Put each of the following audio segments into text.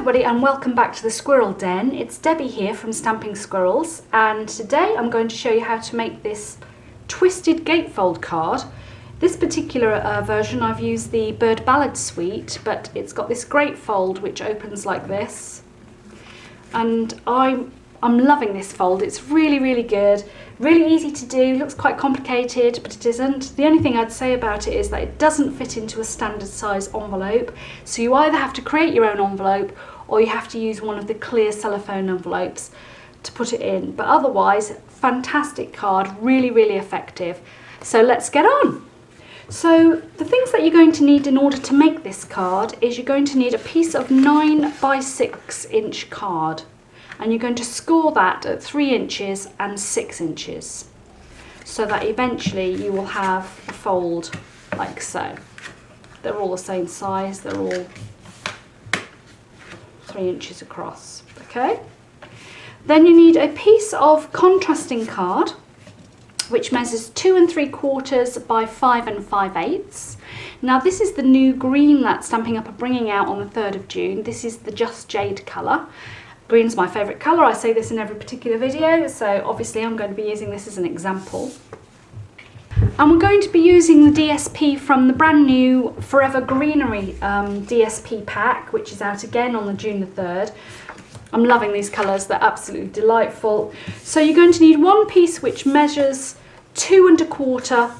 everybody and welcome back to the Squirrel Den. It's Debbie here from Stampin Squirrels, and today I'm going to show you how to make this twisted gatefold card. This particular version I've used the Bird Ballad suite, but it's got this great fold which opens like this, and I'm loving this fold. It's really good, really easy to do, looks quite complicated but it isn't. The only thing I'd say about it is that it doesn't fit into a standard size envelope, so you either have to create your own envelope or you have to use one of the clear cellophane envelopes to put it in. But otherwise, fantastic card, really effective. So let's get on. So the things that you're going to need in order to make this card is you're going to need a piece of 9 by 6 inch card, and you're going to score that at 3 inches and 6 inches so that eventually you will have a fold like so. They're all the same size, they're all 3 inches across, okay? Then you need a piece of contrasting card which measures 2 3/4 by 5 5/8. Now this is the new green that Stampin' Up are bringing out on the 3rd of June. This is the Just Jade colour. Green's my favourite colour, I say this in every particular video, so obviously I'm going to be using this as an example. And we're going to be using the DSP from the brand new Forever Greenery DSP pack, which is out again on the June the 3rd. I'm loving these colours, they're absolutely delightful. So you're going to need one piece which measures 2 1/4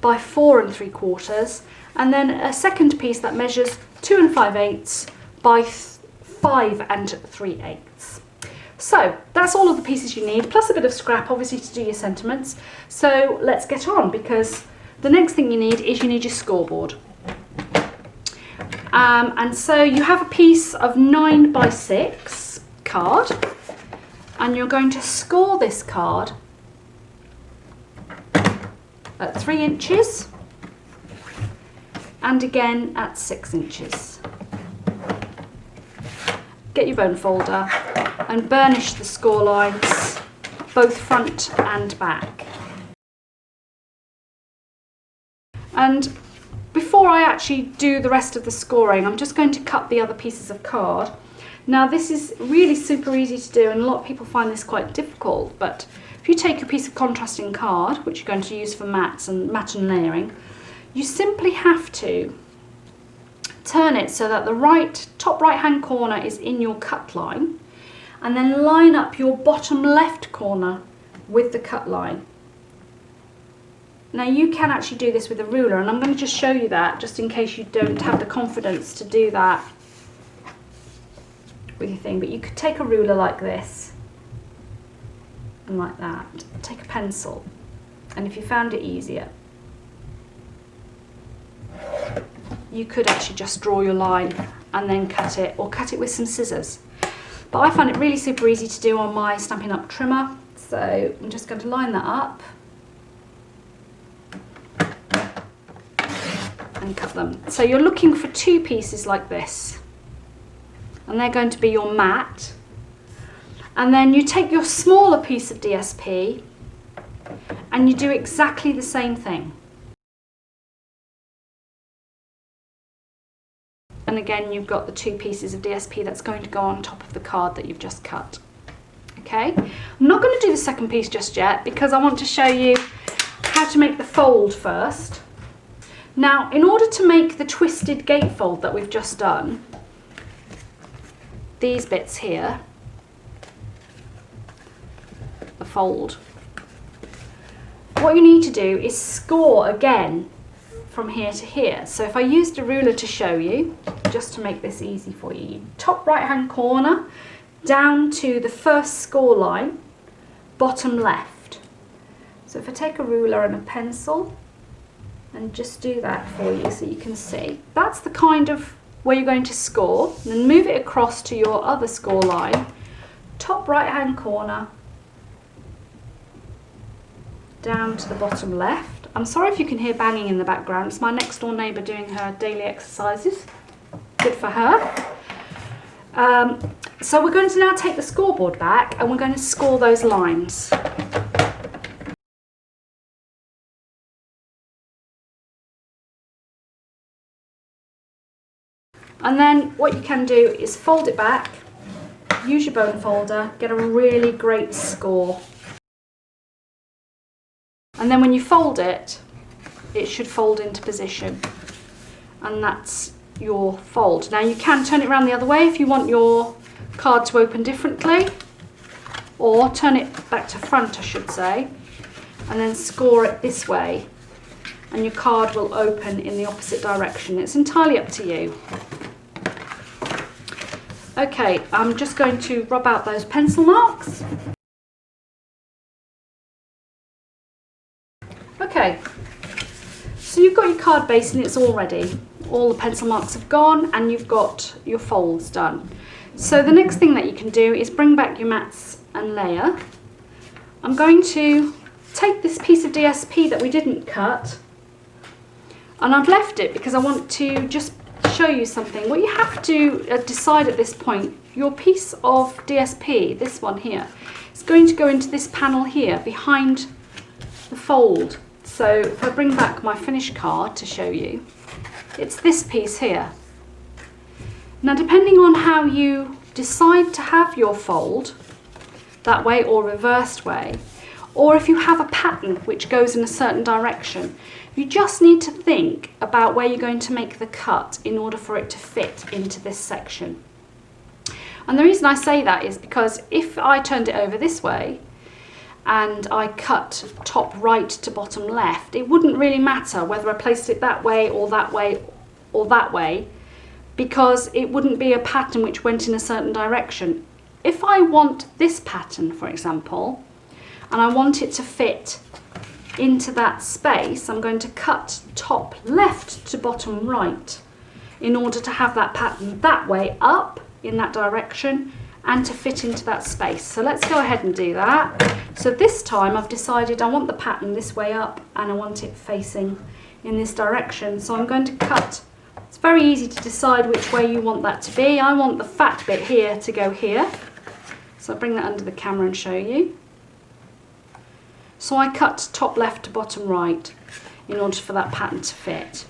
by 4 3/4, and then a second piece that measures 2 5/8 by 5 3/8. So that's all of the pieces you need, plus a bit of scrap obviously to do your sentiments. So let's get on, because the next thing you need is your scoreboard. And so you have a piece of 9 by 6 card, and you're going to score this card at 3 inches and again at 6 inches. Get your bone folder and burnish the score lines, both front and back. And before I actually do the rest of the scoring, I'm just going to cut the other pieces of card. Now this is really super easy to do, and a lot of people find this quite difficult, but if you take your piece of contrasting card, which you're going to use for matte and layering, you simply have to turn it so that the top right hand corner is in your cut line, and then line up your bottom left corner with the cut line. Now you can actually do this with a ruler, and I'm going to just show you that just in case you don't have the confidence to do that with your thing, but you could take a ruler like this and like that, take a pencil, and if you found it easier, you could actually just draw your line and then cut it, or cut it with some scissors. But I find it really super easy to do on my Stampin' Up trimmer, so I'm just going to line that up and cut them. So you're looking for 2 pieces like this, and they're going to be your matte. And then you take your smaller piece of DSP and you do exactly the same thing. And again, you've got the 2 pieces of DSP that's going to go on top of the card that you've just cut. Okay, I'm not going to do the second piece just yet because I want to show you how to make the fold first. Now, in order to make the twisted gatefold that we've just done, these bits here, the fold, what you need to do is score again from here to here. So if I used a ruler to show you, just to make this easy for you, top right hand corner down to the first score line, bottom left. So if I take a ruler and a pencil and just do that for you so you can see, that's the kind of where you're going to score, and then move it across to your other score line, top right hand corner down to the bottom left. I'm sorry if you can hear banging in the background, it's my next door neighbour doing her daily exercises. Good for her. So we're going to now take the scoreboard back and we're going to score those lines. And then what you can do is fold it back, use your bone folder, get a really great score. And then when you fold it, it should fold into position. And that's your fold. Now you can turn it around the other way if you want your card to open differently, or turn it back to front, I should say, and then score it this way, and your card will open in the opposite direction. It's entirely up to you. Okay, I'm just going to rub out those pencil marks. Okay, so you've got your card base and it's all ready. All the pencil marks have gone and you've got your folds done. So the next thing that you can do is bring back your mats and layer. I'm going to take this piece of DSP that we didn't cut, and I've left it because I want to just show you something. What you have to decide at this point, your piece of DSP, this one here, is going to go into this panel here behind the fold. So if I bring back my finished card to show you, it's this piece here. Now depending on how you decide to have your fold, that way or reversed way, or if you have a pattern which goes in a certain direction, you just need to think about where you're going to make the cut in order for it to fit into this section. And the reason I say that is because if I turned it over this way and I cut top right to bottom left, it wouldn't really matter whether I placed it that way or that way or that way, because it wouldn't be a pattern which went in a certain direction. If I want this pattern, for example, and I want it to fit into that space, I'm going to cut top left to bottom right in order to have that pattern that way up in that direction and to fit into that space. So let's go ahead and do that. So this time I've decided I want the pattern this way up and I want it facing in this direction. So I'm going to cut. It's very easy to decide which way you want that to be. I want the fat bit here to go here. So I'll bring that under the camera and show you. So I cut top left to bottom right in order for that pattern to fit.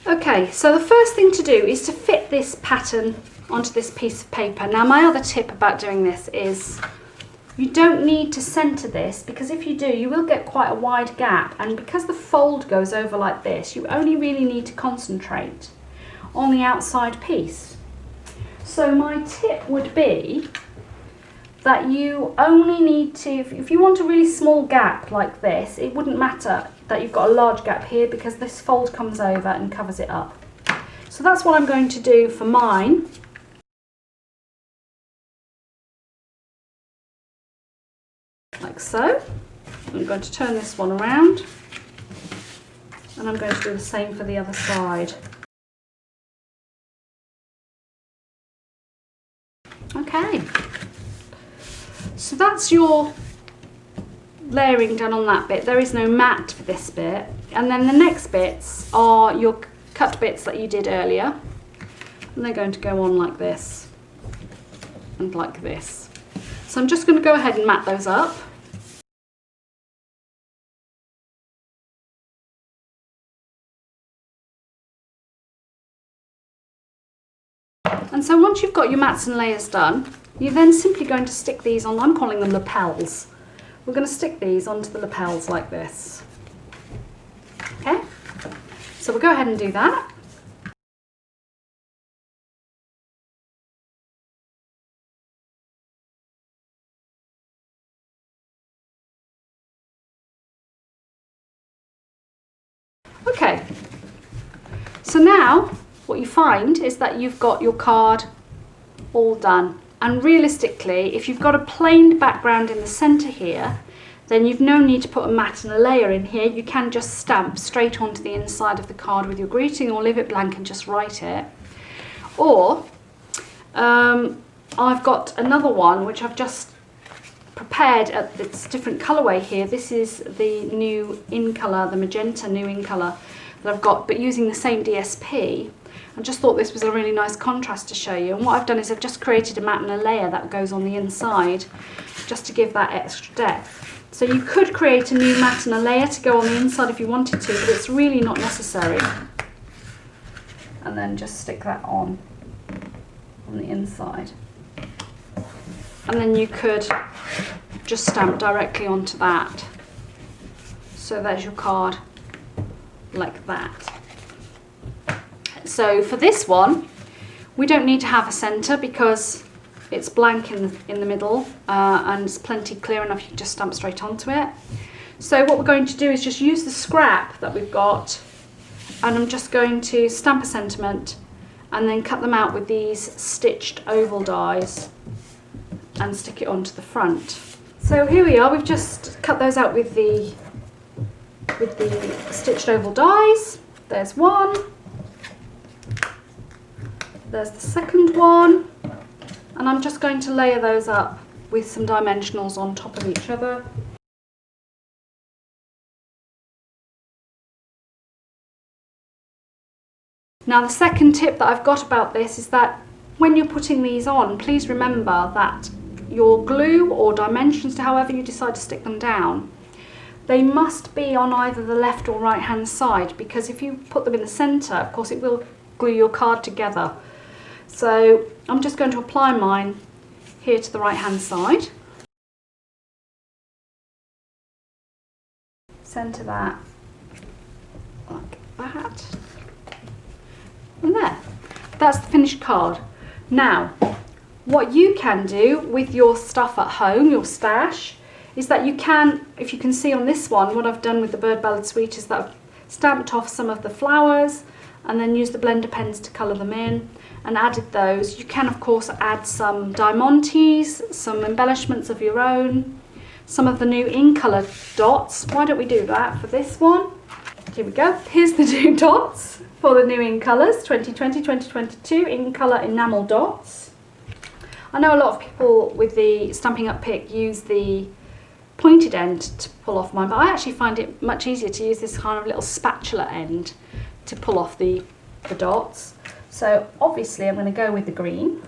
Okay, so the first thing to do is to fit this pattern onto this piece of paper. Now my other tip about doing this is you don't need to centre this, because if you do, you will get quite a wide gap, and because the fold goes over like this, you only really need to concentrate on the outside piece. So my tip would be that you only need to, if you want a really small gap like this, it wouldn't matter that you've got a large gap here because this fold comes over and covers it up. So that's what I'm going to do for mine. Like so. I'm going to turn this one around and I'm going to do the same for the other side. Okay. So that's your layering done on that bit. There is no mat for this bit. And then the next bits are your cut bits that you did earlier. And they're going to go on like this and like this. So I'm just going to go ahead and mat those up. And so once you've got your mats and layers done, you're then simply going to stick these on, I'm calling them lapels. We're going to stick these onto the lapels like this. Okay, so we'll go ahead and do that. Okay, so now what you find is that you've got your card all done. And realistically, if you've got a plain background in the centre here, then you've no need to put a mat and a layer in here. You can just stamp straight onto the inside of the card with your greeting, or leave it blank and just write it. Or I've got another one which I've just prepared at this different colourway here. This is the new in colour, the magenta new in colour that I've got, but using the same DSP. I just thought this was a really nice contrast to show you. And what I've done is I've just created a mat and a layer that goes on the inside, just to give that extra depth. So you could create a new mat and a layer to go on the inside if you wanted to, but it's really not necessary. and then just stick that on the inside. And then you could just stamp directly onto that. So there's your card like that. So for this one, we don't need to have a centre because it's blank in the middle and it's plenty clear enough, you can just stamp straight onto it. So what we're going to do is just use the scrap that we've got, and I'm just going to stamp a sentiment and then cut them out with these stitched oval dies and stick it onto the front. So here we are, we've just cut those out with the stitched oval dies. There's one, there's the second one, and I'm just going to layer those up with some dimensionals on top of each other. Now the second tip that I've got about this is that when you're putting these on, please remember that your glue or dimensions to however you decide to stick them down, they must be on either the left or right hand side, because if you put them in the centre, of course it will glue your card together. So I'm just going to apply mine here to the right hand side. Centre that like that. And there, that's the finished card. Now, what you can do with your stuff at home, your stash, is that you can, if you can see on this one, what I've done with the Bird Ballad Suite is that I've stamped off some of the flowers and then used the blender pens to colour them in and added those. You can of course add some diamantes, some embellishments of your own, some of the new in colour dots. Why don't we do that for this one? Here we go, here's the two dots for the new in colours, 2020-2022 in colour enamel dots. I know a lot of people with the Stampin' Up pick use the pointed end to pull off mine, but I actually find it much easier to use this kind of little spatula end to pull off the dots. So obviously I'm going to go with the green.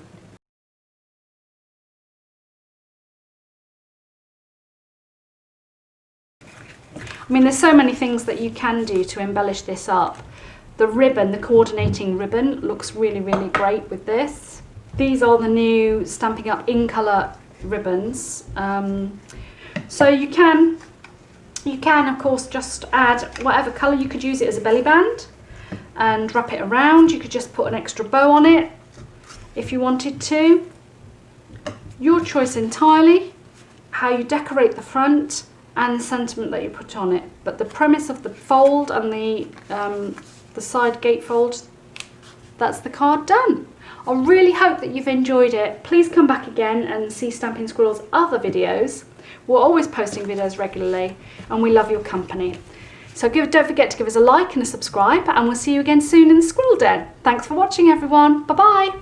I mean, there's so many things that you can do to embellish this up. The ribbon, the coordinating ribbon, looks really, really great with this. These are the new Stampin' Up in colour ribbons. So you can of course just add whatever colour. You could use it as a belly band and wrap it around. You could just put an extra bow on it if you wanted to. Your choice entirely, how you decorate the front and the sentiment that you put on it. But the premise of the fold and the side gatefold, that's the card done. I really hope that you've enjoyed it. Please come back again and see Stampin' Squirrels' other videos. We're always posting videos regularly and we love your company. So don't forget to give us a like and a subscribe, and we'll see you again soon in the Squirrel Den. Thanks for watching everyone. Bye bye.